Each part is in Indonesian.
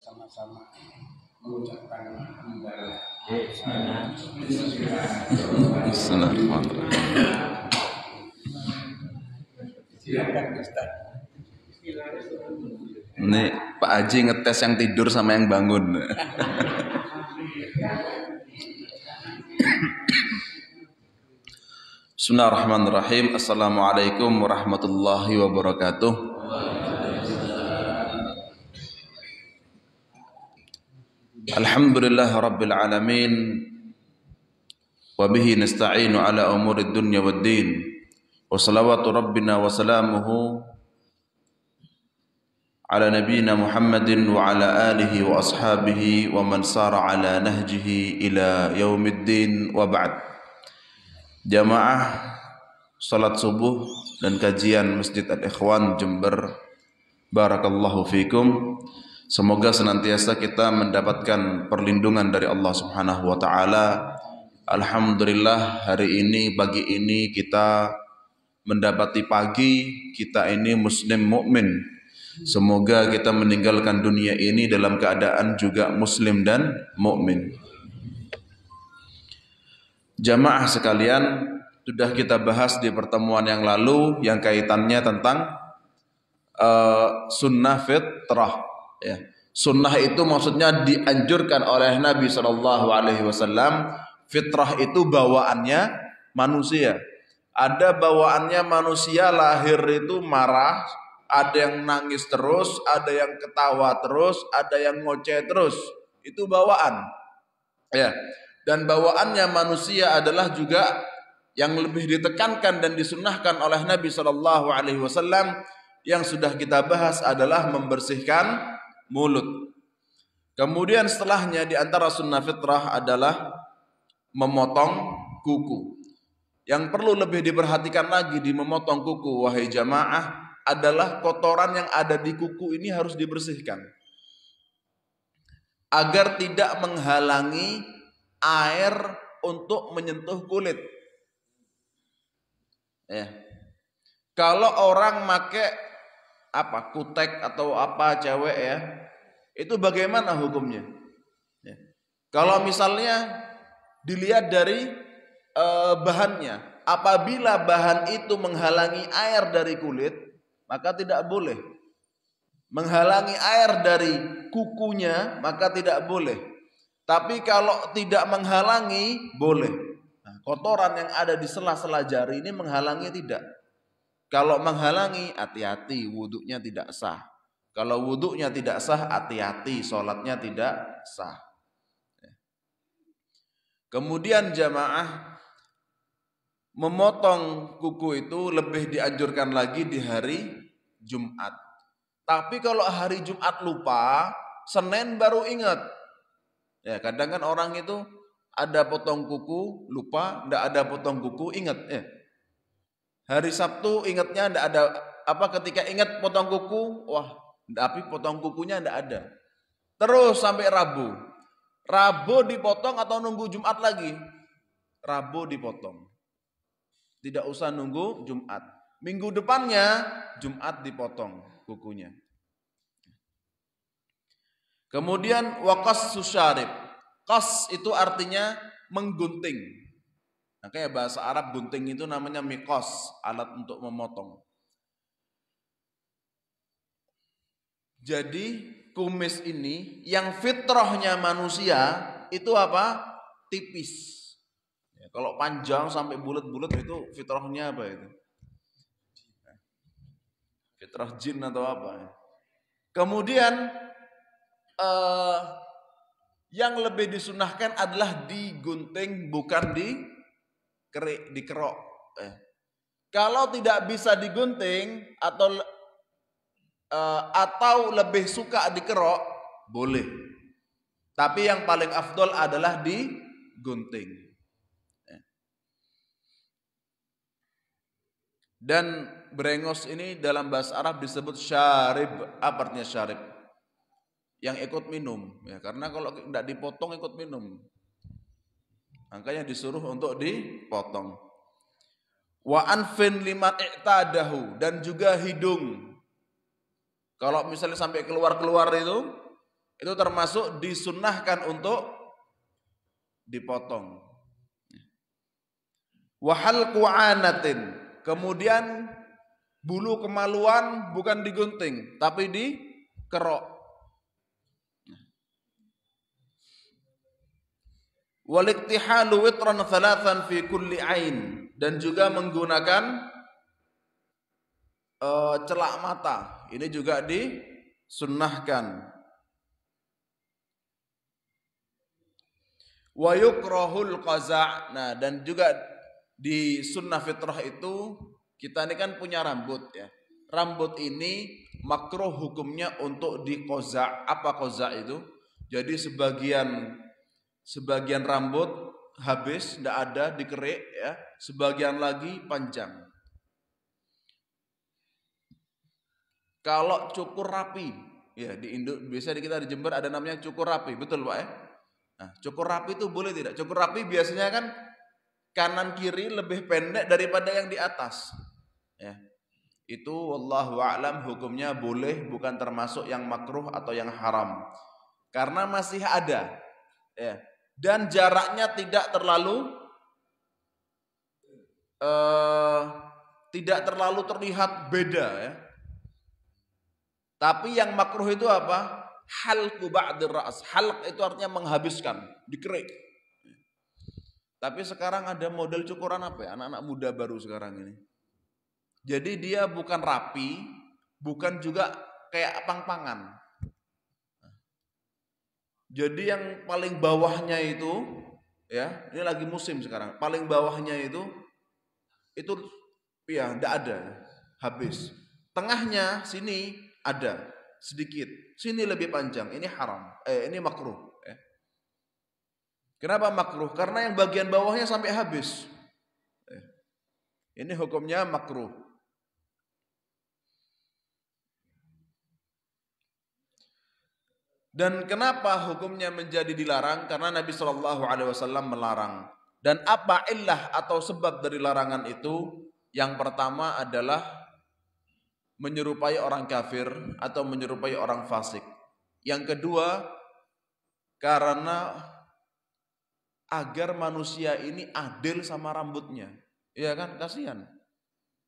sama-sama mengucapkan hamdalah. Bismillahirrahmanirrahim. Silakan Ustaz. Ini Pak Haji ngetes yang tidur sama yang bangun. Bismillahirrahmanirrahim. Assalamualaikum warahmatullahi wabarakatuh. Alhamdulillah rabbil alamin. Wa bihi nasta'inu ala umurid dunya waddin. Wa salawatu rabbina wa salamuhu ala nabiyyina Muhammadin wa ala alihi wa ashabihi wa man sara ala nahjihi ila yaumiddin wa ba'd. Jamaah salat subuh dan kajian Masjid Al-Ikhwan Jember, barakallahu fikum. Semoga senantiasa kita mendapatkan perlindungan dari Allah Subhanahu wa taala. Alhamdulillah, hari ini, pagi ini kita mendapati pagi kita ini muslim mukmin. Semoga kita meninggalkan dunia ini dalam keadaan juga muslim dan mukmin. Jamaah sekalian, sudah kita bahas di pertemuan yang lalu yang kaitannya tentang sunnah fitrah. Ya. Sunnah itu maksudnya dianjurkan oleh Nabi SAW. Fitrah itu bawaannya manusia. Ada bawaannya manusia lahir itu marah, ada yang nangis terus, ada yang ketawa terus, ada yang ngoceh terus. Itu bawaan. Ya. Dan bawaannya manusia adalah juga yang lebih ditekankan dan disunnahkan oleh Nabi SAW yang sudah kita bahas adalah membersihkan mulut. Kemudian setelahnya di antara sunnah fitrah adalah memotong kuku. Yang perlu lebih diperhatikan lagi di memotong kuku, wahai jamaah, adalah kotoran yang ada di kuku ini harus dibersihkan agar tidak menghalangi air untuk menyentuh kulit. Ya. Kalau orang make kutek atau apa cewek ya, itu bagaimana hukumnya? Ya. Kalau misalnya dilihat dari bahannya, apabila bahan itu menghalangi air dari kulit, maka tidak boleh. Menghalangi air dari kukunya, maka tidak boleh. Tapi kalau tidak menghalangi, boleh. Nah, kotoran yang ada di sela-sela jari ini menghalangi tidak. Kalau menghalangi, hati-hati, wuduknya tidak sah. Kalau wuduknya tidak sah, hati-hati, sholatnya tidak sah. Kemudian jamaah, memotong kuku itu lebih dianjurkan lagi di hari Jumat. Tapi kalau hari Jumat lupa, Senin baru ingat. Ya, kadang kan orang itu ada potong kuku, lupa, ndak ada potong kuku, ingat. Ya. Hari Sabtu ingatnya ndak ada ketika ingat potong kuku, wah, tapi potong kukunya ndak ada. Terus sampai Rabu. Rabu dipotong atau nunggu Jumat lagi? Rabu dipotong. Tidak usah nunggu Jumat. Minggu depannya Jumat dipotong kukunya. Kemudian waqas susyarib. Qas itu artinya menggunting. Nah, kayak bahasa Arab gunting itu namanya miqas, alat untuk memotong. Jadi kumis ini yang fitrahnya manusia itu apa? Tipis. Ya, kalau panjang sampai bulat-bulat itu fitrahnya apa itu? Fitrah jin atau apa? Kemudian yang lebih disunahkan adalah digunting, bukan dikerok. Kalau tidak bisa digunting atau lebih suka dikerok, boleh. Tapi yang paling afdol adalah digunting. Dan brengos ini dalam bahasa Arab disebut syarib. Apa artinya syarib? Yang ikut minum, ya, karena kalau tidak dipotong ikut minum, makanya disuruh untuk dipotong. Wa anfin liman i'tadahu, dan juga hidung. Kalau misalnya sampai keluar-keluar Itu termasuk disunnahkan untuk dipotong. Wa halqu anatin. Kemudian bulu kemaluan bukan digunting, tapi dikerok. Waliktihalu witran thalathan fi kulli ain, dan juga menggunakan celak mata. Ini juga disunnahkan. Wa yukrahul qaza'. Nah, dan juga di sunnah fitrah itu kita ini kan punya rambut ya. Rambut ini makruh hukumnya untuk diqaza'. Apa qaza' itu? Jadi sebagian rambut habis, tidak ada, dikerik ya, sebagian lagi panjang. Kalau cukur rapi, ya di Indo, biasa kita di Jember ada namanya cukur rapi, betul Pak ya? Nah, cukur rapi itu boleh tidak? Cukur rapi biasanya kan kanan kiri lebih pendek daripada yang di atas. Ya. Itu wallahu a'lam hukumnya boleh, bukan termasuk yang makruh atau yang haram. Karena masih ada. Ya. Dan jaraknya tidak terlalu terlihat beda ya. Tapi yang makruh itu apa? Halqu ba'dir ra's. Halq itu artinya menghabiskan, dikerik. Tapi sekarang ada model cukuran apa ya? Anak-anak muda baru sekarang ini. Jadi dia bukan rapi, bukan juga kayak pang-pangan. Jadi yang paling bawahnya itu, ya, ini lagi musim sekarang. Paling bawahnya itu ya enggak ada, habis. Tengahnya sini ada sedikit, sini lebih panjang. Ini haram, ini makruh. Kenapa makruh? Karena yang bagian bawahnya sampai habis. Ini hukumnya makruh. Dan kenapa hukumnya menjadi dilarang? Karena Nabi SAW melarang. Dan apa illah atau sebab dari larangan itu? Yang pertama adalah menyerupai orang kafir atau menyerupai orang fasik. Yang kedua, karena agar manusia ini adil sama rambutnya. Iya kan, kasihan.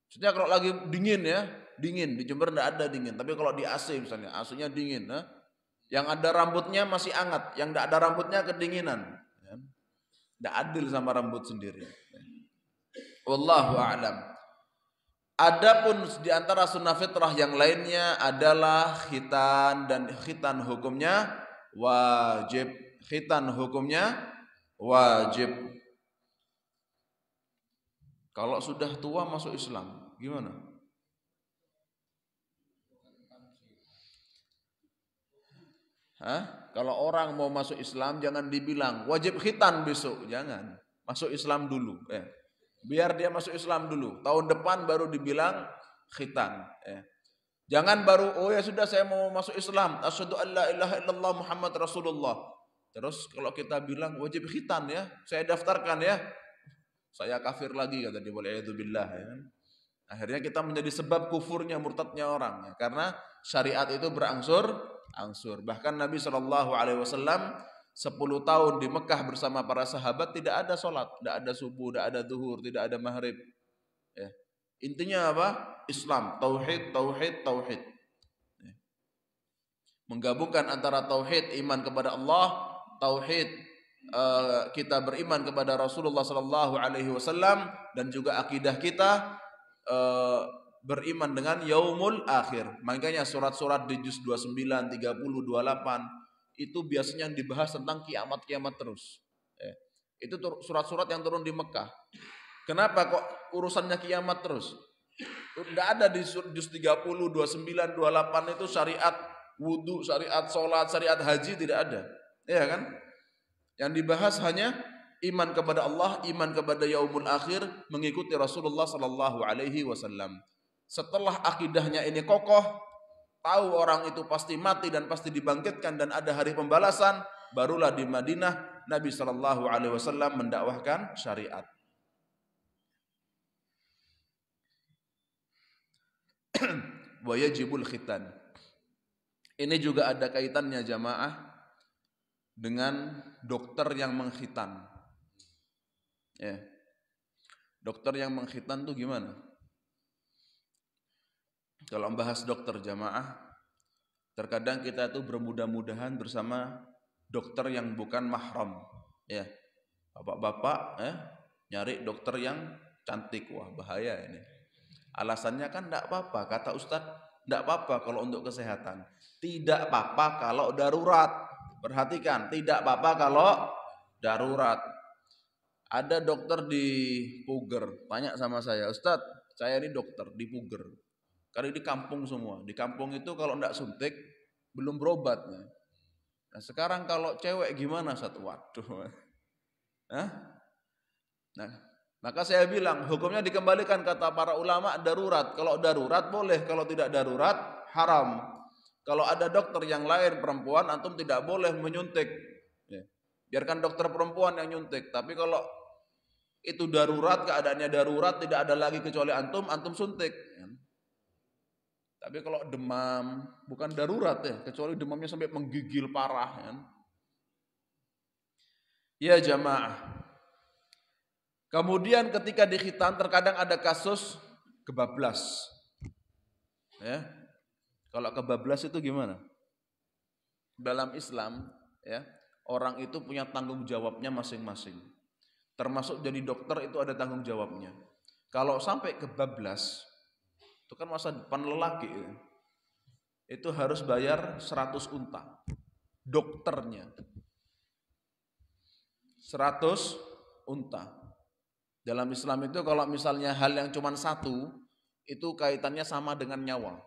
Maksudnya kalau lagi dingin ya, dingin. Di Jember enggak ada dingin, tapi kalau di AC misalnya, AC-nya dingin, yang ada rambutnya masih hangat, yang enggak ada rambutnya kedinginan. Enggak adil sama rambut sendiri. Wallahu a'lam. Adapun di antara sunnah fitrah yang lainnya adalah khitan, dan khitan hukumnya wajib. Khitan hukumnya wajib. Kalau sudah tua masuk Islam, gimana? Kalau orang mau masuk Islam jangan dibilang wajib khitan besok, jangan. Masuk Islam dulu. Biar dia masuk Islam dulu. Tahun depan baru dibilang khitan. Jangan baru, oh ya sudah saya mau masuk Islam. Asyhadu an la ilaha illallah Muhammad Rasulullah. Terus kalau kita bilang wajib khitan ya, saya daftarkan ya. Saya kafir lagi kata dia, wal'iyadzubillah ya. Akhirnya kita menjadi sebab kufurnya, murtadnya orang ya. Karena syariat itu berangsur-angsur. Bahkan Nabi SAW 10 tahun di Mekah bersama para sahabat tidak ada sholat, tidak ada subuh, tidak ada zuhur, tidak ada maghrib. Ya. Intinya apa? Islam, tauhid, tauhid, tauhid. Ya. Menggabungkan antara tauhid iman kepada Allah, tauhid kita beriman kepada Rasulullah SAW, dan juga akidah kita beriman dengan yaumul akhir. Makanya surat-surat di juz 29, 30, 28 itu biasanya yang dibahas tentang kiamat-kiamat terus. Itu surat-surat yang turun di Mekah. Kenapa kok urusannya kiamat terus? Tidak ada di juz 30, 29, 28 itu syariat wudu, syariat sholat, syariat haji, tidak ada. Ya kan? Yang dibahas hanya iman kepada Allah, iman kepada yaumul akhir, mengikuti Rasulullah SAW. Setelah akidahnya ini kokoh, tahu orang itu pasti mati dan pasti dibangkitkan dan ada hari pembalasan, barulah di Madinah Nabi SAW mendakwahkan syariat. Wa yajibul khitan. Ini juga ada kaitannya jamaah dengan dokter yang mengkhitan. Ya. Dokter yang mengkhitan tuh gimana? Kalau membahas dokter jamaah, terkadang kita tuh bermudah-mudahan bersama dokter yang bukan mahram. Ya. Bapak-bapak nyari dokter yang cantik, wah bahaya ini. Alasannya kan enggak apa-apa, kata Ustadz, enggak apa-apa kalau untuk kesehatan. Tidak apa-apa kalau darurat. Perhatikan, tidak apa-apa kalau darurat. Ada dokter di Puger, tanya sama saya, Ustadz, saya ini dokter di Puger. Karena di kampung semua. Di kampung itu kalau enggak suntik, belum berobatnya. Nah sekarang kalau cewek gimana Ustadz? Waduh. Nah, maka saya bilang hukumnya dikembalikan kata para ulama darurat. Kalau darurat boleh, kalau tidak darurat haram. Kalau ada dokter yang lain perempuan, antum tidak boleh menyuntik. Ya. Biarkan dokter perempuan yang nyuntik. Tapi kalau itu darurat, keadaannya darurat, tidak ada lagi kecuali antum suntik. Ya. Tapi kalau demam, bukan darurat ya, kecuali demamnya sampai menggigil parah. Ya jamaah. Kemudian ketika di khitan terkadang ada kasus kebablas. Ya. Kalau kebablas itu gimana? Dalam Islam, ya, orang itu punya tanggung jawabnya masing-masing. Termasuk jadi dokter itu ada tanggung jawabnya. Kalau sampai kebablas, itu kan masa depan lelaki ya. Itu harus bayar 100 unta. Dokternya 100 unta. Dalam Islam itu kalau misalnya hal yang cuma satu, itu kaitannya sama dengan nyawa.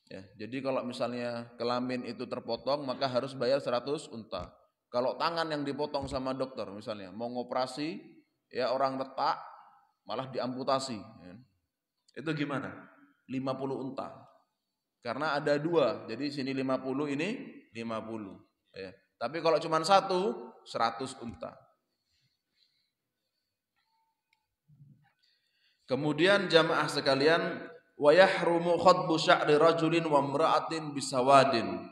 Ya, jadi kalau misalnya kelamin itu terpotong, maka harus bayar 100 unta. Kalau tangan yang dipotong sama dokter misalnya, mau ngoperasi, ya orang retak, malah diamputasi. Ya. Itu gimana? 50 unta. Karena ada dua, jadi sini 50, ini 50. Ya. Tapi kalau cuma satu, 100 unta. Kemudian jamaah sekalian, wa yahrumu khatbu sya'ri rajulin wa imra'atin bisawadin.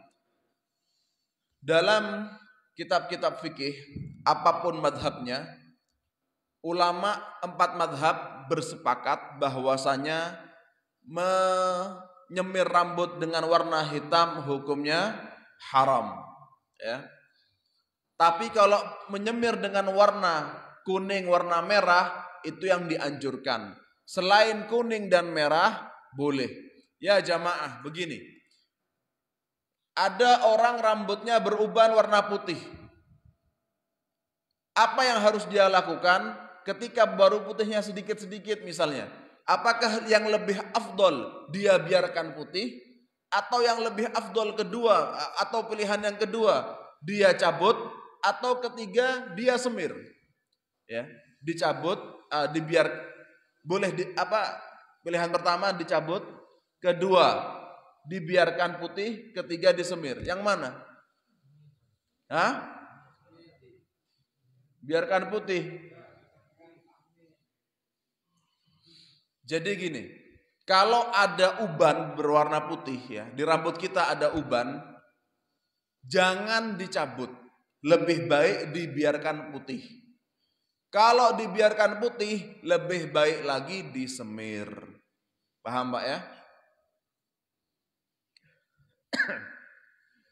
Dalam kitab-kitab fikih, apapun madhabnya, ulama 4 madhab bersepakat bahwasanya menyemir rambut dengan warna hitam hukumnya haram. Ya. Tapi kalau menyemir dengan warna kuning, warna merah, itu yang dianjurkan. Selain kuning dan merah, boleh. Ya jamaah, begini. Ada orang rambutnya beruban warna putih. Apa yang harus dia lakukan ketika baru putihnya sedikit-sedikit misalnya? Apakah yang lebih afdol dia biarkan putih? Atau yang lebih afdol kedua, atau pilihan yang kedua, dia cabut? Atau ketiga, dia semir? Ya, dicabut, boleh pilihan pertama dicabut, kedua dibiarkan putih, ketiga disemir. Yang mana? Biarkan putih. Jadi gini, kalau ada uban berwarna putih ya, di rambut kita ada uban, jangan dicabut. Lebih baik dibiarkan putih. Kalau dibiarkan putih, lebih baik lagi disemir. Paham Pak ya?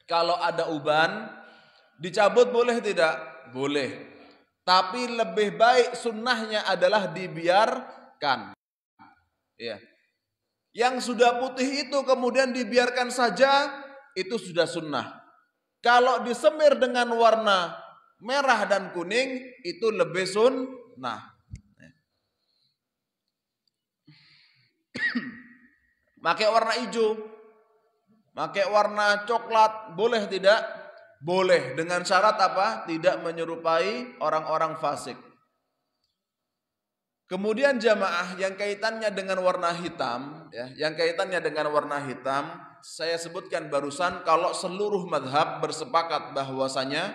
Kalau ada uban, dicabut boleh tidak? Boleh. Tapi lebih baik sunnahnya adalah dibiarkan. Ya. Yang sudah putih itu kemudian dibiarkan saja, itu sudah sunnah. Kalau disemir dengan warna merah dan kuning, itu lebih sunnah. Pakai warna hijau, pakai warna coklat, boleh tidak? Boleh, dengan syarat apa? Tidak menyerupai orang-orang fasik. Kemudian jamaah yang kaitannya dengan warna hitam, ya, yang kaitannya dengan warna hitam, saya sebutkan barusan kalau seluruh madhab bersepakat bahwasanya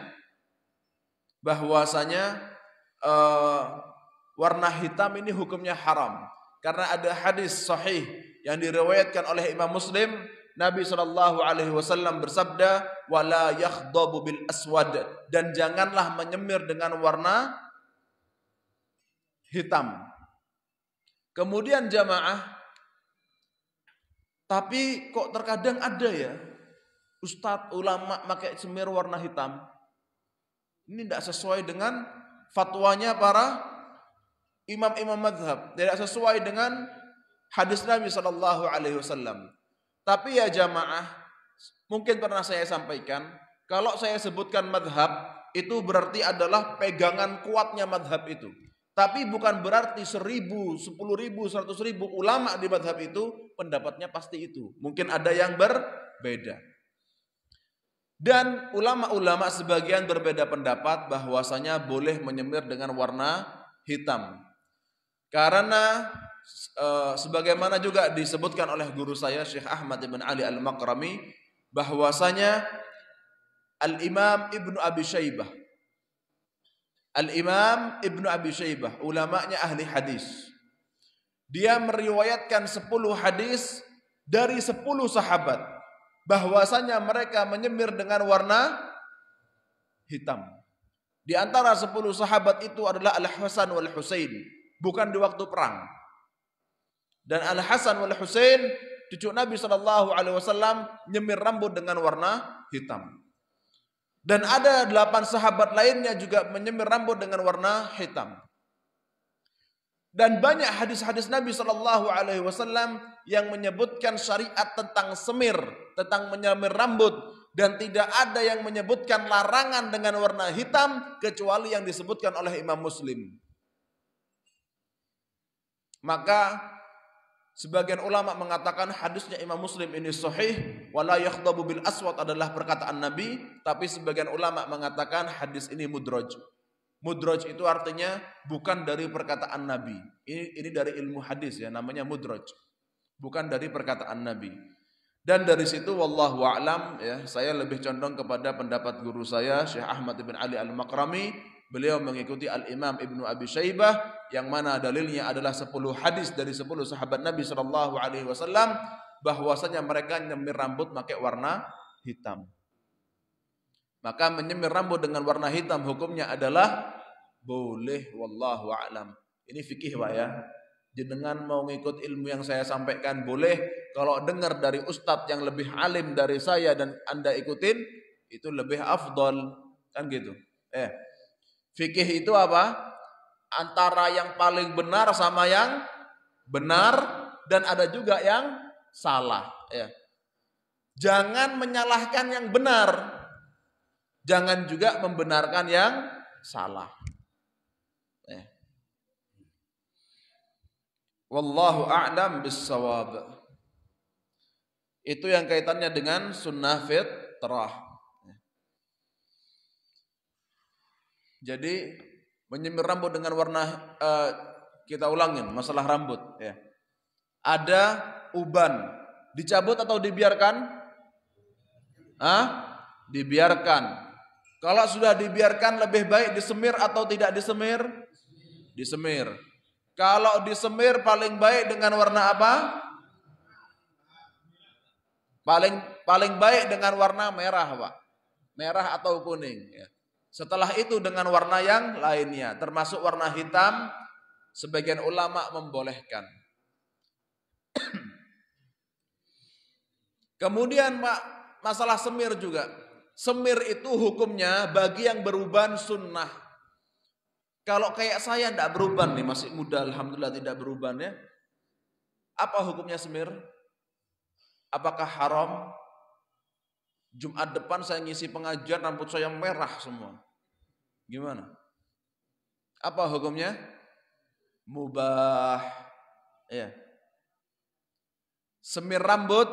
warna hitam ini hukumnya haram. Karena ada hadis sahih yang diriwayatkan oleh Imam Muslim Nabi Shallallahu Alaihi Wasallam bersabda, wala yakhdabu bil aswad, dan janganlah menyemir dengan warna hitam. Kemudian jamaah, tapi kok terkadang ada ya ustadz ulama pakai semir warna hitam. Ini tidak sesuai dengan fatwanya para imam-imam madhab, tidak sesuai dengan hadis Nabi Shallallahu Alaihi Wasallam. Tapi ya jamaah, mungkin pernah saya sampaikan, kalau saya sebutkan madhab, itu berarti adalah pegangan kuatnya madhab itu. Tapi bukan berarti 1.000, 10.000, 100.000 ulama di madhab itu pendapatnya pasti itu. Mungkin ada yang berbeda. Dan ulama-ulama sebagian berbeda pendapat bahwasanya boleh menyemir dengan warna hitam. Karena sebagaimana juga disebutkan oleh guru saya Syekh Ahmad bin Ali Al-Makrami, bahwasanya Al-Imam Ibnu Abi Syaibah, Al-Imam Ibnu Abi Syaibah, ulamanya ahli hadis, dia meriwayatkan 10 hadis dari 10 sahabat bahwasanya mereka menyemir dengan warna hitam. Di antara 10 sahabat itu adalah Al-Hasan wal Husain, bukan di waktu perang. Dan Al-Hasan wal Husain, cucu Nabi SAW, nyemir rambut dengan warna hitam. Dan ada 8 sahabat lainnya juga menyemir rambut dengan warna hitam. Dan banyak hadis-hadis Nabi SAW yang menyebutkan syariat tentang semir, tentang menyemir rambut, dan tidak ada yang menyebutkan larangan dengan warna hitam kecuali yang disebutkan oleh Imam Muslim. Maka sebagian ulama mengatakan hadisnya Imam Muslim ini sahih, wala yakhdabu bil aswad adalah perkataan Nabi, tapi sebagian ulama mengatakan hadis ini mudraj. Mudraj itu artinya bukan dari perkataan Nabi. Ini dari ilmu hadis ya, namanya mudraj. Bukan dari perkataan Nabi. Dan dari situ wallahu a'lam ya, saya lebih condong kepada pendapat guru saya Syekh Ahmad bin Ali Al-Makrami. Beliau mengikuti Al-Imam Ibnu Abi Syaibah yang mana dalilnya adalah 10 hadis dari 10 sahabat Nabi sallallahu alaihi wasallam bahwasanya mereka nyemir rambut pakai warna hitam. Maka menyemir rambut dengan warna hitam hukumnya adalah boleh, wallahu a'lam. Ini fikih Pak ya. Jenengan mau ngikut ilmu yang saya sampaikan boleh, kalau dengar dari ustadz yang lebih alim dari saya dan Anda ikutin itu lebih afdol, kan gitu. Fikih itu apa? Antara yang paling benar sama yang benar, dan ada juga yang salah ya. Jangan menyalahkan yang benar, jangan juga membenarkan yang salah. Wallahu a'lam bis-shawab. Itu yang kaitannya dengan sunnah fitrah. Jadi menyemir rambut dengan warna kita ulangin masalah rambut ya. Ada uban, dicabut atau dibiarkan? Dibiarkan. Kalau sudah dibiarkan lebih baik disemir atau tidak disemir? Disemir. Kalau disemir paling baik dengan warna apa? Paling baik dengan warna merah, Pak. Merah atau kuning ya. Setelah itu dengan warna yang lainnya, termasuk warna hitam, sebagian ulama membolehkan. Kemudian Pak, masalah semir juga. Semir itu hukumnya bagi yang beruban sunnah. Kalau kayak saya tidak beruban nih, masih muda alhamdulillah tidak beruban ya. Apa hukumnya semir? Apakah haram? Jumat depan saya ngisi pengajian rambut saya merah semua. Gimana? Apa hukumnya? Mubah. Ya. Semir rambut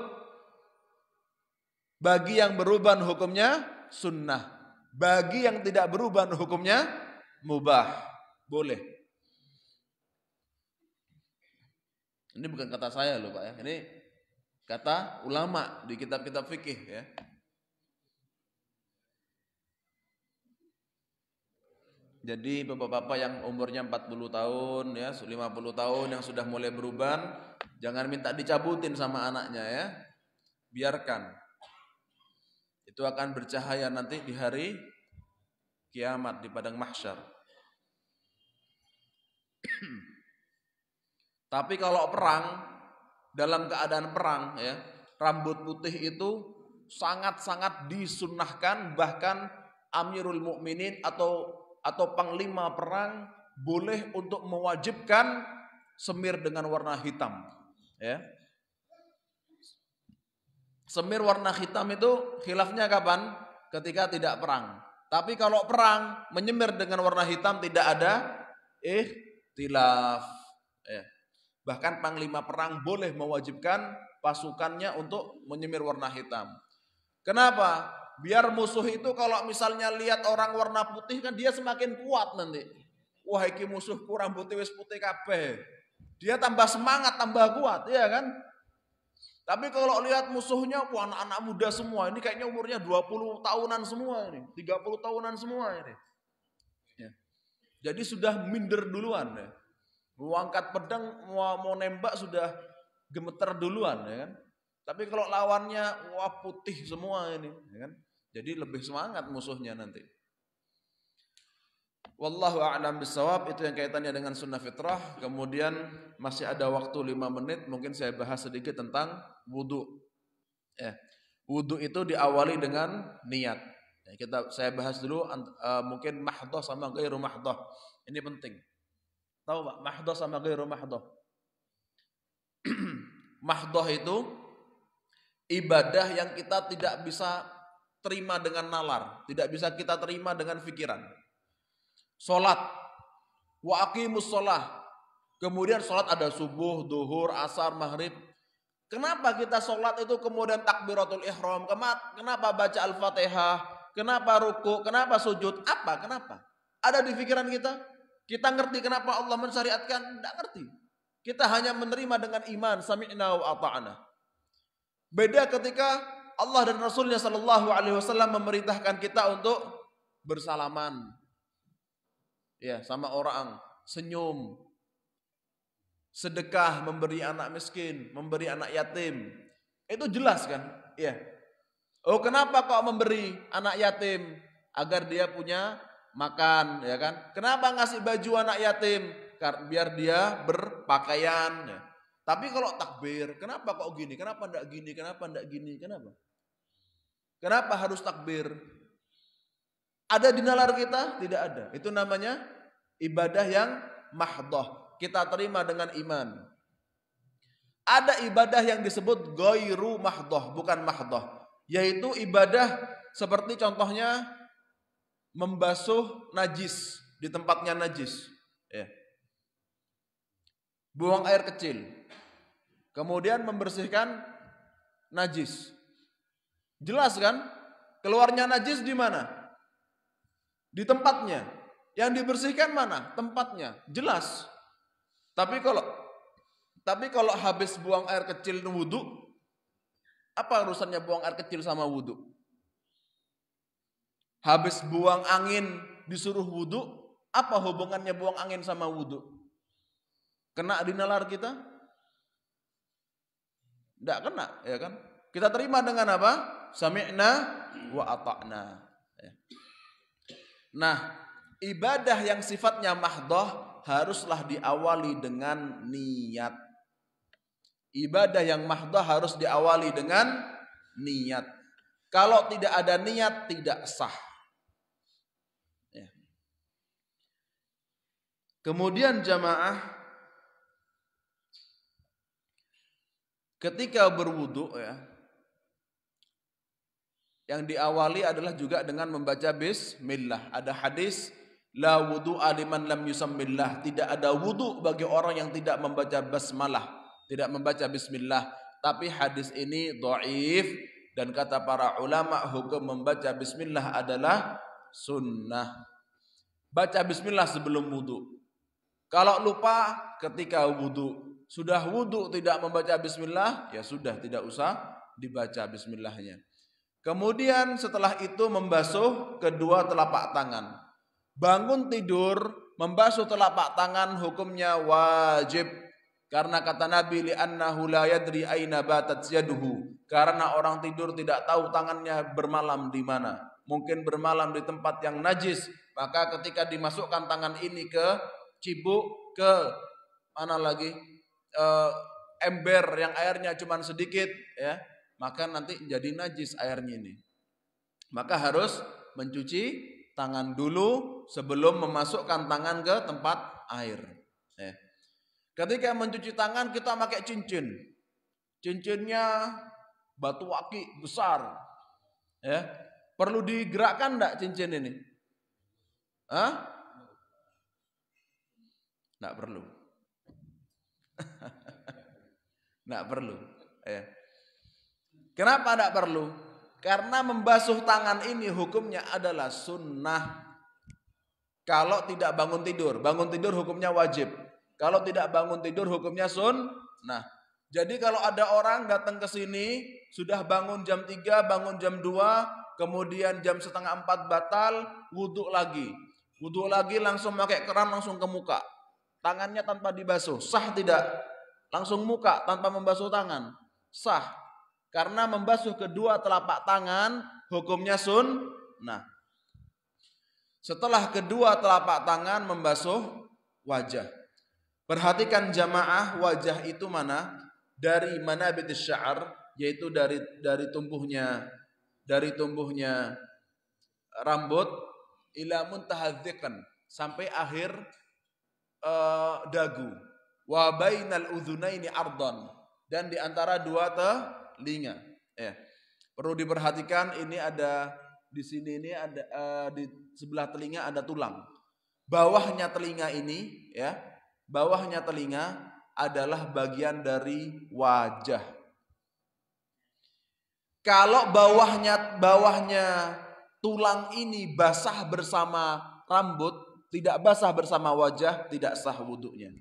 bagi yang beruban hukumnya sunnah. Bagi yang tidak beruban hukumnya mubah. Boleh. Ini bukan kata saya loh Pak ya. Ini kata ulama di kitab-kitab fikih ya. Jadi bapak-bapak yang umurnya 40 tahun ya, 50 tahun yang sudah mulai beruban, jangan minta dicabutin sama anaknya ya. biarkan. Itu akan bercahaya nanti di hari kiamat di padang mahsyar. Tapi kalau perang, dalam keadaan perang ya, rambut putih itu sangat-sangat disunnahkan, bahkan Amirul Mukminin atau panglima perang boleh untuk mewajibkan semir dengan warna hitam ya. Semir warna hitam itu khilafnya kapan? Ketika tidak perang. Tapi kalau perang menyemir dengan warna hitam tidak ada ikhtilaf ya. Bahkan panglima perang boleh mewajibkan pasukannya untuk menyemir warna hitam. Kenapa? Biar musuh itu kalau misalnya lihat orang warna putih kan dia semakin kuat nanti. Wah, iki musuhku rambutnya wis putih kabeh. Dia tambah semangat, tambah kuat, ya kan? Tapi kalau lihat musuhnya, wah anak-anak muda semua, ini kayaknya umurnya 20 tahunan semua ini, 30 tahunan semua ini. Ya. Jadi sudah minder duluan ya. Mau angkat pedang, mau nembak sudah gemeter duluan ya kan. Tapi kalau lawannya wah putih semua ini, ya kan? Jadi lebih semangat musuhnya nanti. Wallahu a'lam bissawab, itu yang kaitannya dengan sunnah fitrah. Kemudian masih ada waktu 5 menit, mungkin saya bahas sedikit tentang wudu. Ya. Wudu itu diawali dengan niat. Ya, saya bahas dulu mungkin mahdhah sama ghairu mahdhah. Ini penting. Tahu Pak, mahdhah sama ghairu mahdhah? Mahdhah itu ibadah yang kita tidak bisa terima dengan nalar, tidak bisa kita terima dengan pikiran. Salat, wa aqimus shalah. Kemudian salat ada subuh, duhur, asar, maghrib. Kenapa kita salat itu kemudian takbiratul ihram? Kenapa baca Al-Fatihah? Kenapa ruku? Kenapa sujud? Kenapa? Ada di pikiran kita? Kita ngerti kenapa Allah mensyariatkan? Tidak ngerti. Kita hanya menerima dengan iman, sami'na wa ata'na. Beda ketika Allah dan Rasulnya sallallahu alaihi wasallam memerintahkan kita untuk bersalaman. Ya, sama orang, senyum, sedekah, memberi anak miskin, memberi anak yatim. Itu jelas kan? Ya. Oh, kenapa kok memberi anak yatim? Agar dia punya makan, ya kan? Kenapa ngasih baju anak yatim? Biar dia berpakaian. Ya. Tapi kalau takbir, kenapa kok gini? Kenapa enggak gini? Kenapa enggak gini? Kenapa? Kenapa harus takbir? Ada di nalar kita? Tidak ada. Itu namanya ibadah yang mahdhah. Kita terima dengan iman. Ada ibadah yang disebut ghairu mahdhah, bukan mahdhah. Yaitu ibadah seperti contohnya membasuh najis di tempatnya najis. Ya. Buang air kecil. Kemudian membersihkan najis. Jelas kan? Keluarnya najis di mana? Di tempatnya. Yang dibersihkan mana? Tempatnya. Jelas. Tapi kalau habis buang air kecil wudu, apa urusannya buang air kecil sama wudu? Habis buang angin disuruh wudu, apa hubungannya buang angin sama wudu? Kena di nalar kita? Tidak kena, ya kan? Kita terima dengan apa? Sami'na wa ata'na. Nah, ibadah yang sifatnya mahdhah haruslah diawali dengan niat. Ibadah yang mahdhah harus diawali dengan niat. Kalau tidak ada niat, tidak sah. Ya. Kemudian jamaah, ketika berwudu ya, yang diawali adalah juga dengan membaca bismillah. Ada hadis, la wudu'a liman lam yusammillah. Tidak ada wudu bagi orang yang tidak membaca basmalah, tidak membaca bismillah. Tapi hadis ini dhaif dan kata para ulama hukum membaca bismillah adalah sunnah. Baca bismillah sebelum wudu. Kalau lupa ketika wudu, sudah wudu tidak membaca bismillah, ya sudah tidak usah dibaca bismillahnya. Kemudian setelah itu membasuh kedua telapak tangan. Bangun tidur, membasuh telapak tangan hukumnya wajib. Karena kata Nabi li'annahu la yadri aina batat yaduhu. Karena orang tidur tidak tahu tangannya bermalam di mana. Mungkin bermalam di tempat yang najis. Maka ketika dimasukkan tangan ini ke cibuk, ke mana lagi ember yang airnya cuma sedikit, ya, maka nanti jadi najis airnya ini. Maka harus mencuci tangan dulu sebelum memasukkan tangan ke tempat air. Ya. Ketika mencuci tangan kita pakai cincin. Cincinnya batu aki besar. Ya. Perlu digerakkan enggak cincin ini? Hah? Enggak perlu. Enggak perlu. Ya. Kenapa enggak perlu? Karena membasuh tangan ini hukumnya adalah sunnah. Kalau tidak bangun tidur hukumnya wajib. Kalau tidak bangun tidur hukumnya sunnah. Jadi kalau ada orang datang ke sini sudah bangun jam 3, bangun jam 2, kemudian jam setengah 4 batal, wudhu lagi. Wudhu lagi langsung pakai keran langsung ke muka. Tangannya tanpa dibasuh, sah tidak? Langsung muka tanpa membasuh tangan, sah. Karena membasuh kedua telapak tangan hukumnya sunnah. Setelah kedua telapak tangan membasuh wajah. Perhatikan jamaah, wajah itu mana? Dari manabitis sya'ar, yaitu dari tumbuhnya rambut ila muntahadziqan, sampai akhir dagu. Wa bainal udhunaini ardhan, dan di antara dua telinga. Ya. Perlu diperhatikan, ini ada di sini, ini ada di sebelah telinga ada tulang. Bawahnya telinga ini, ya, bawahnya telinga adalah bagian dari wajah. Kalau bawahnya tulang ini basah bersama rambut, tidak basah bersama wajah, tidak sah wudhunya.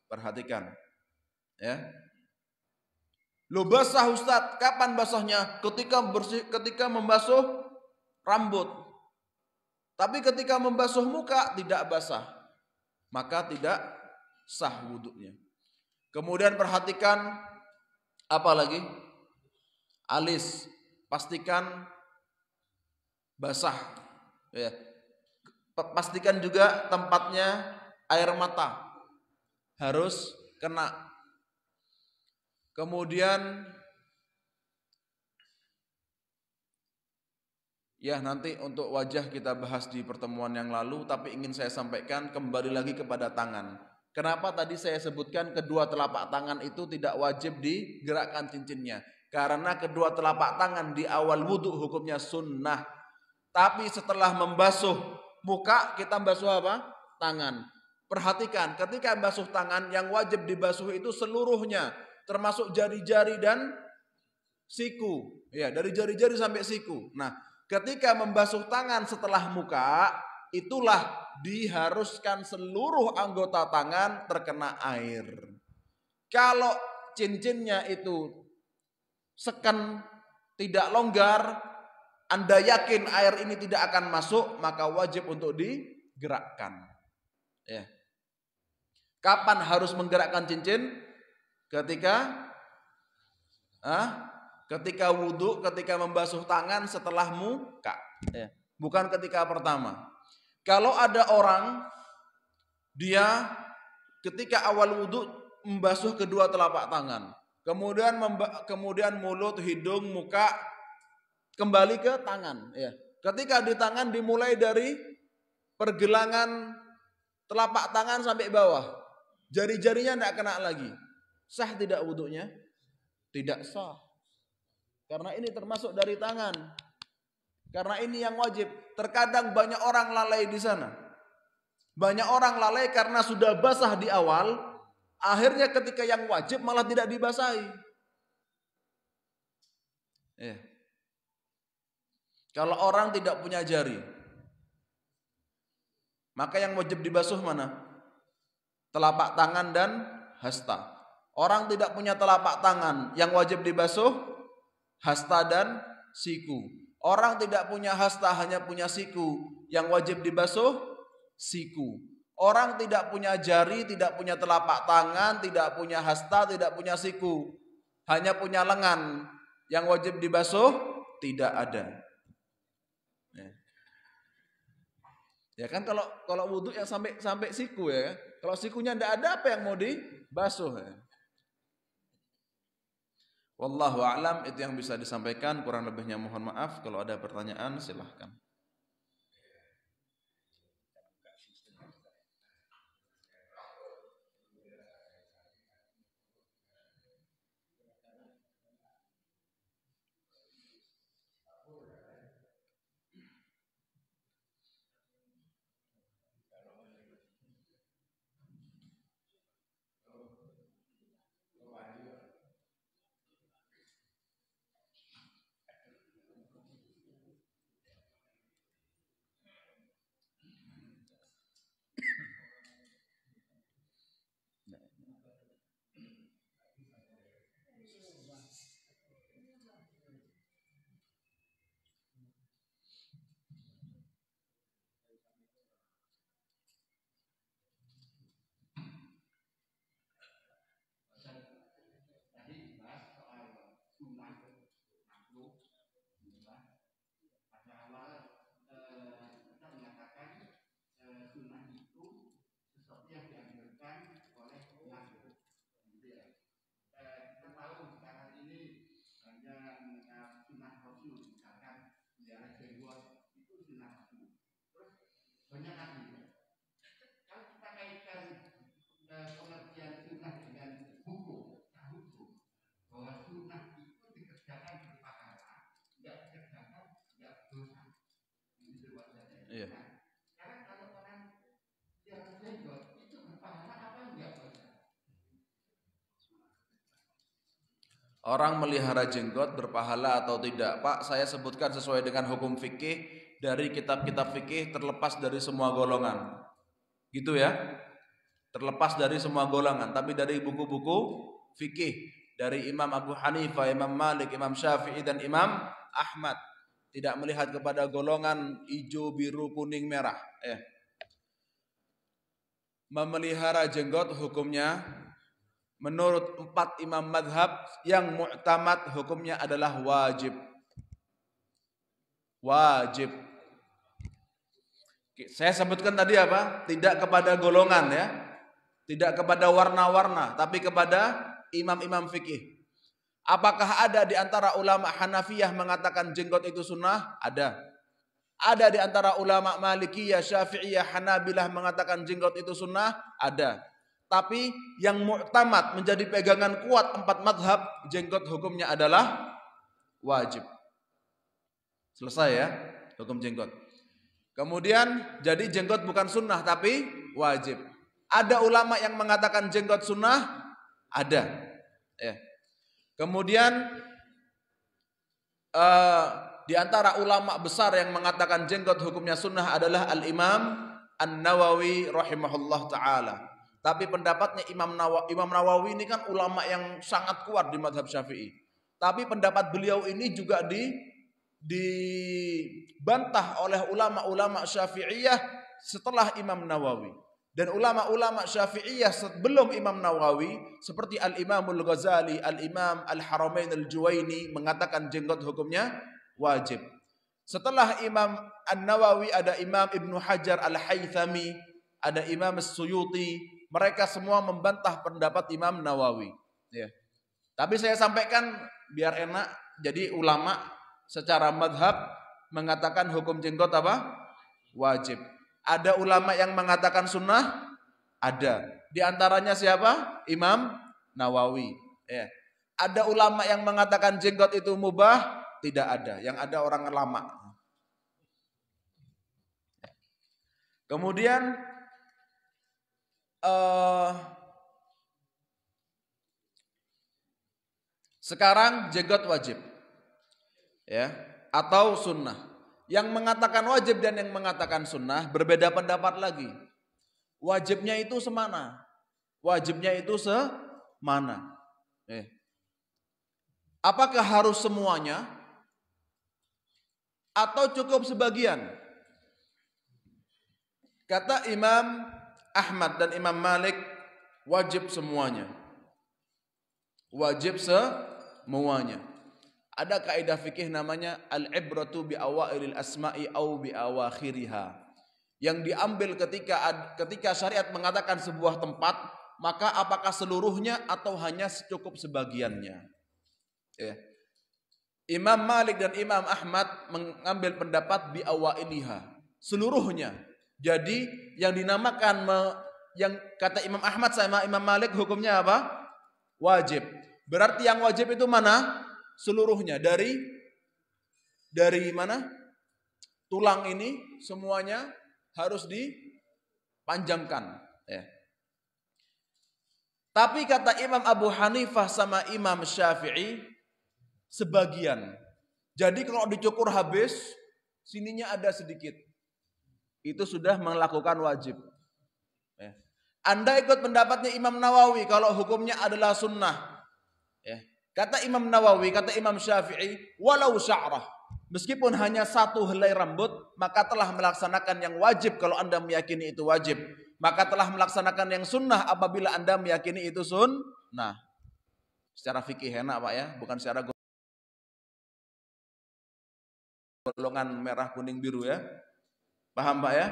Perhatikan, ya. Lo basah Ustaz, kapan basahnya? Ketika membasuh rambut. Tapi ketika membasuh muka tidak basah, maka tidak sah wudhunya. Kemudian perhatikan apa lagi? Alis, pastikan basah. Ya. Pastikan juga tempatnya air mata harus kena. Kemudian ya, nanti untuk wajah kita bahas di pertemuan yang lalu, tapi ingin saya sampaikan kembali lagi kepada tangan. Kenapa tadi saya sebutkan kedua telapak tangan itu tidak wajib digerakkan cincinnya? Karena kedua telapak tangan di awal wudhu hukumnya sunnah. Tapi setelah membasuh muka, kita basuh apa? Tangan. Perhatikan, ketika basuh tangan yang wajib dibasuh itu seluruhnya, termasuk jari-jari dan siku. Ya, dari jari-jari sampai siku. Nah, ketika membasuh tangan setelah muka, itulah diharuskan seluruh anggota tangan terkena air. Kalau cincinnya itu seken, tidak longgar, Anda yakin air ini tidak akan masuk, maka wajib untuk digerakkan. Ya. Kapan harus menggerakkan cincin? Ketika wudhu, ketika membasuh tangan setelah muka. Ya. Bukan ketika pertama. Kalau ada orang, dia ketika awal wudhu membasuh kedua telapak tangan. Kemudian mulut, hidung, muka, kembali ke tangan. Ya. Ketika di tangan dimulai dari pergelangan telapak tangan sampai bawah. Jari-jarinya tidak kena lagi. Sah tidak wudhunya? Tidak sah. Karena ini termasuk dari tangan. Karena ini yang wajib. Terkadang banyak orang lalai di sana. Banyak orang lalai karena sudah basah di awal. Akhirnya ketika yang wajib malah tidak dibasahi. Ya. Kalau orang tidak punya jari, maka yang wajib dibasuh mana? Telapak tangan dan hasta. Orang tidak punya telapak tangan, yang wajib dibasuh hasta dan siku. Orang tidak punya hasta, hanya punya siku, yang wajib dibasuh siku. Orang tidak punya jari, tidak punya telapak tangan, tidak punya hasta, tidak punya siku. Hanya punya lengan. Yang wajib dibasuh tidak ada. Ya kan kalau wudhu yang sampai siku ya. Kalau sikunya tidak ada, apa yang mau dibasuh ya. Wallahu a'lam, itu yang bisa disampaikan, kurang lebihnya mohon maaf. Kalau ada pertanyaan silahkan. Iya. Orang melihara jenggot berpahala atau tidak? Pak, saya sebutkan sesuai dengan hukum fikih dari kitab-kitab fikih, terlepas dari semua golongan. Gitu ya? Terlepas dari semua golongan, tapi dari buku-buku fikih dari Imam Abu Hanifah, Imam Malik, Imam Syafi'i dan Imam Ahmad. Tidak melihat kepada golongan hijau, biru, kuning, merah. Memelihara jenggot hukumnya menurut 4 imam madhab yang mu'tamad hukumnya adalah wajib. Wajib. Saya sebutkan tadi apa? Tidak kepada golongan ya. Tidak kepada warna-warna, tapi kepada imam-imam fikih. Apakah ada di antara ulama Hanafiyah mengatakan jenggot itu sunnah? Ada. Ada di antara ulama Malikiyah, Syafi'iyah, Hanabilah mengatakan jenggot itu sunnah? Ada. Tapi yang mu'tamad menjadi pegangan kuat 4 madhab, jenggot hukumnya adalah wajib. Selesai ya, hukum jenggot. Kemudian jadi jenggot bukan sunnah tapi wajib. Ada ulama yang mengatakan jenggot sunnah? Ada. Ya. Kemudian di antara ulama besar yang mengatakan jenggot hukumnya sunnah adalah Al-Imam An-Nawawi rahimahullah ta'ala. Tapi pendapatnya Imam Nawawi ini kan ulama yang sangat kuat di mazhab Syafi'i. Tapi pendapat beliau ini juga dibantah oleh ulama-ulama Syafi'iyah setelah Imam Nawawi. Dan ulama-ulama Syafi'iyah sebelum Imam Nawawi seperti Al-Imamul Ghazali, Al-Imam Al-Haramain Al-Juwaini mengatakan jenggot hukumnya wajib. Setelah Imam An-Nawawi ada Imam Ibnu Hajar Al-Haythami, ada Imam As-Suyuti, mereka semua membantah pendapat Imam Nawawi. Ya. Tapi saya sampaikan biar enak, jadi ulama secara madhab mengatakan hukum jenggot apa? Wajib. Ada ulama yang mengatakan sunnah? Ada. Di antaranya siapa? Imam Nawawi. Ya. Ada ulama yang mengatakan jenggot itu mubah? Tidak ada. Yang ada orang lama. Kemudian sekarang jenggot wajib. Ya, atau sunnah. Yang mengatakan wajib dan yang mengatakan sunnah berbeda pendapat lagi. Wajibnya itu semana. Wajibnya itu semana. Apakah harus semuanya? Atau cukup sebagian? Kata Imam Ahmad dan Imam Malik wajib semuanya. Wajib semuanya. Ada kaidah fikih namanya al-ibratu bi awailil asma'i au bi awakhiriha. Yang diambil ketika syariat mengatakan sebuah tempat, maka apakah seluruhnya atau hanya cukup sebagiannya. Ya. Imam Malik dan Imam Ahmad mengambil pendapat bi awailiha, seluruhnya. Jadi yang dinamakan yang kata Imam Ahmad sama Imam Malik hukumnya apa? Wajib. Berarti yang wajib itu mana? Seluruhnya. Dari mana? Tulang ini semuanya harus dipanjangkan. Ya. Tapi kata Imam Abu Hanifah sama Imam Syafi'i, sebagian. Jadi kalau dicukur habis, sininya ada sedikit. Itu sudah melakukan wajib. Ya. Anda ikut pendapatnya Imam Nawawi kalau hukumnya adalah sunnah. Ya. Kata Imam Nawawi, kata Imam Syafi'i, walau sya'rah, meskipun hanya satu helai rambut, maka telah melaksanakan yang wajib kalau Anda meyakini itu wajib. Maka telah melaksanakan yang sunnah apabila Anda meyakini itu sunnah. Secara fikih enak Pak ya, bukan secara golongan merah kuning biru ya. Paham Pak ya?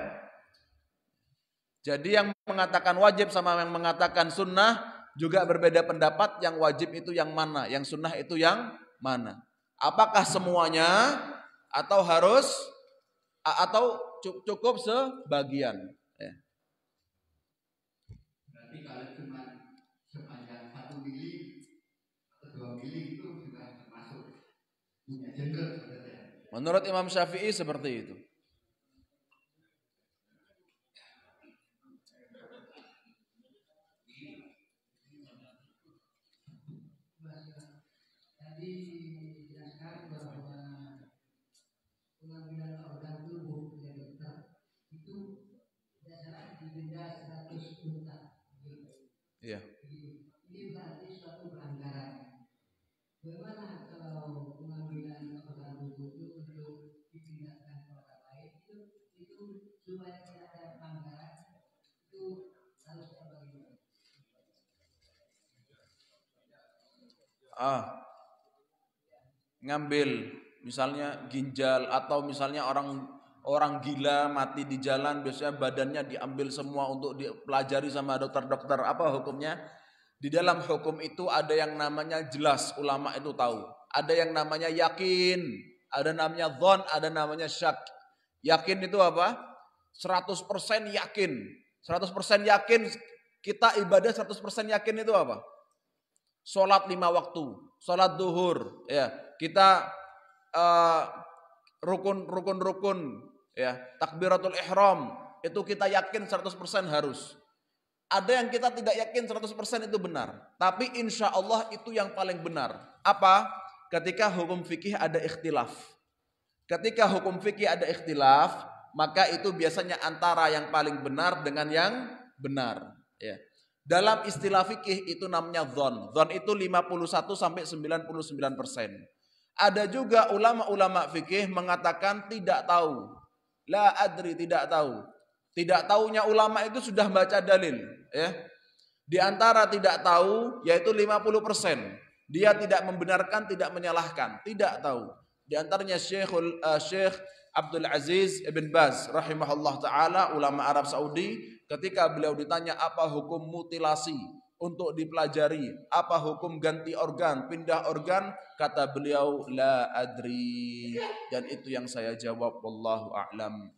Jadi yang mengatakan wajib sama yang mengatakan sunnah juga berbeda pendapat. Yang wajib itu yang mana, yang sunnah itu yang mana. Apakah semuanya atau cukup sebagian. Ya. Berarti kalau cuma sepanjang 1 mili atau 2 mili itu sudah termasuk punya jenggot. Menurut Imam Syafi'i seperti itu. Tadi dijelaskan bahwa pengambilan organ tubuh oleh dokter itu biasanya didenda 100 juta. Iya. Ini berarti suatu pelanggaran. Bagaimana kalau pengambilan organ tubuh itu untuk dipindahkan ke orang lain itu supaya tidak ada pelanggaran itu harus bagaimana? Ngambil misalnya ginjal atau misalnya orang gila mati di jalan, biasanya badannya diambil semua untuk dipelajari sama dokter-dokter. Apa hukumnya? Di dalam hukum itu ada yang namanya jelas, ulama itu tahu. Ada yang namanya yakin, ada namanya dhon, ada namanya syak. Yakin itu apa? 100% yakin. 100% yakin, kita ibadah 100% yakin itu apa? Sholat 5 waktu, sholat duhur, ya kita rukun, ya takbiratul ihram itu kita yakin 100% harus. Ada yang kita tidak yakin 100% itu benar, tapi insya Allah itu yang paling benar. Apa? Ketika hukum fikih ada ikhtilaf. Ketika hukum fikih ada ikhtilaf, maka itu biasanya antara yang paling benar dengan yang benar, ya. Dalam istilah fikih itu namanya dhon. Dhon itu 51 sampai 99%. Ada juga ulama-ulama fikih mengatakan tidak tahu. La adri, tidak tahu. Tidak tahunya ulama itu sudah baca dalil, ya. Di antara tidak tahu yaitu 50%. Dia tidak membenarkan, tidak menyalahkan, tidak tahu. Di antaranya Syekh Abdul Aziz Ibn Baz rahimahullah taala, ulama Arab Saudi, ketika beliau ditanya apa hukum mutilasi untuk dipelajari, apa hukum ganti organ, pindah organ, kata beliau la adri, dan itu yang saya jawab, wallahu a'lam.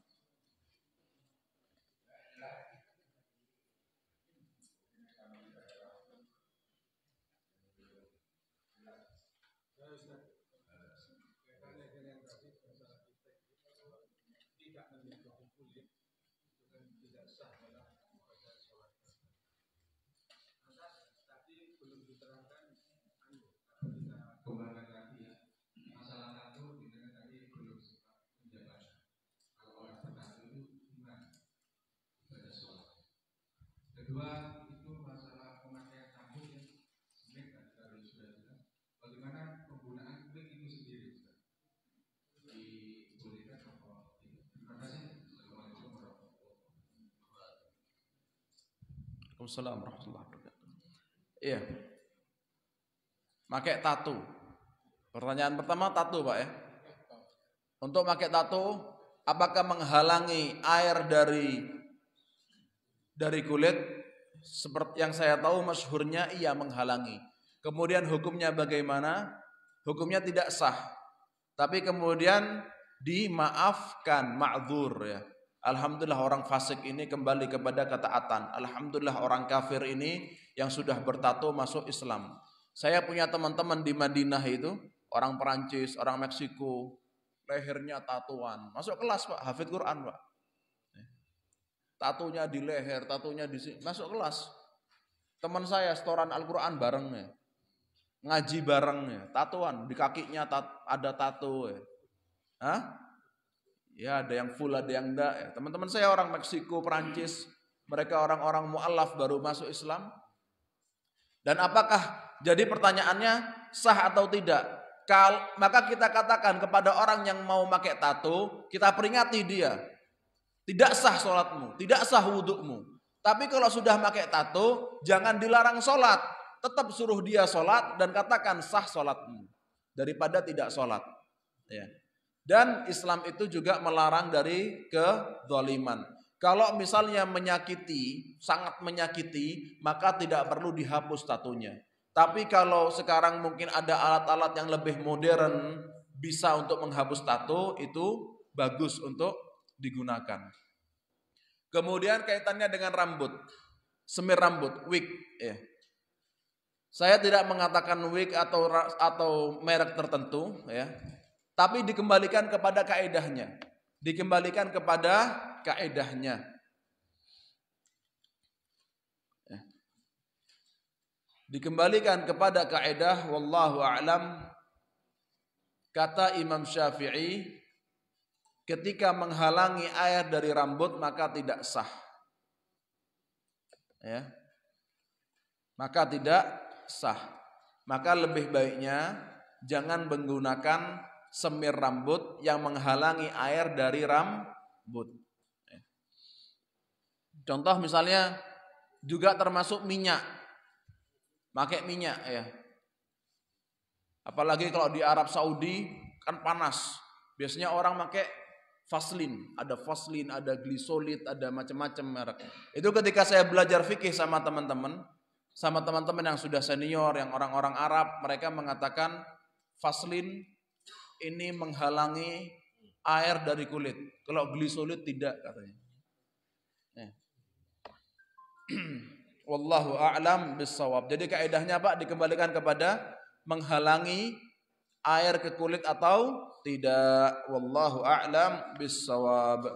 Kedua, itu masalah pemakaian sabuk yang sebenarnya tadi sudah jelas. Bagaimana penggunaan klik itu sendiri? Dibolehkan atau tidak? Terima kasih. Assalamualaikum warahmatullahi wabarakatuh. Waalaikumsalam warahmatullahi wabarakatuh. Iya. Pakai tato. Pertanyaan pertama tato, Pak ya. Untuk pakai tato, apakah menghalangi air dari kulit? Seperti yang saya tahu masyhurnya iya menghalangi. Kemudian hukumnya bagaimana? Hukumnya tidak sah. Tapi kemudian dimaafkan, ma'dzur ya. Alhamdulillah orang fasik ini kembali kepada ketaatan. Alhamdulillah orang kafir ini yang sudah bertato masuk Islam. Saya punya teman-teman di Madinah itu, orang Perancis, orang Meksiko, lehernya tatoan. Masuk kelas Pak, hafid Quran Pak. Tatonya di leher, tatonya di sini, masuk kelas. Teman saya setoran Al-Quran bareng ya. Ngaji bareng ya, tatoan, di kakinya ada tato ya. Hah? Ya ada yang full, ada yang enggak ya. Teman-teman saya orang Meksiko, Perancis, mereka orang-orang mu'alaf baru masuk Islam. Dan apakah jadi pertanyaannya sah atau tidak? Maka kita katakan kepada orang yang mau pakai tato, kita peringati dia. Tidak sah sholatmu, tidak sah wudukmu. Tapi kalau sudah pakai tato, jangan dilarang sholat. Tetap suruh dia sholat dan katakan sah sholatmu. Daripada tidak sholat. Ya. Dan Islam itu juga melarang dari kezaliman. Kalau misalnya menyakiti, sangat menyakiti, maka tidak perlu dihapus tatonya. Tapi kalau sekarang mungkin ada alat-alat yang lebih modern, bisa untuk menghapus tato, itu bagus untuk digunakan. Kemudian kaitannya dengan rambut, semir rambut, wig. Ya. Saya tidak mengatakan wig atau merek tertentu, ya. Tapi dikembalikan kepada kaedahnya. Dikembalikan kepada kaedahnya. Dikembalikan kepada kaedah wallahu a'lam. Kata Imam Syafi'i, ketika menghalangi air dari rambut maka tidak sah. Ya. Maka tidak sah. Maka lebih baiknya jangan menggunakan semir rambut yang menghalangi air dari rambut. Contoh misalnya juga termasuk minyak. Pakai minyak ya. Apalagi kalau di Arab Saudi kan panas. Biasanya orang pakai Vaseline, ada glisolid, ada macam-macam merek. Itu ketika saya belajar fikih sama teman-teman yang sudah senior, yang orang-orang Arab, mereka mengatakan Vaseline ini menghalangi air dari kulit. Kalau glisolid tidak katanya. Wallahu a'lam bissawab. Jadi kaidahnya Pak dikembalikan kepada menghalangi air ke kulit atau tidak. Wallahu a'lam bissawab.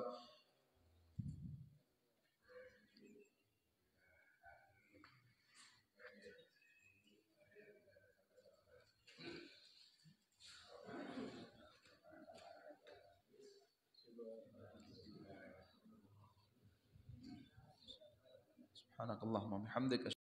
Subhanakallahumma bihamdika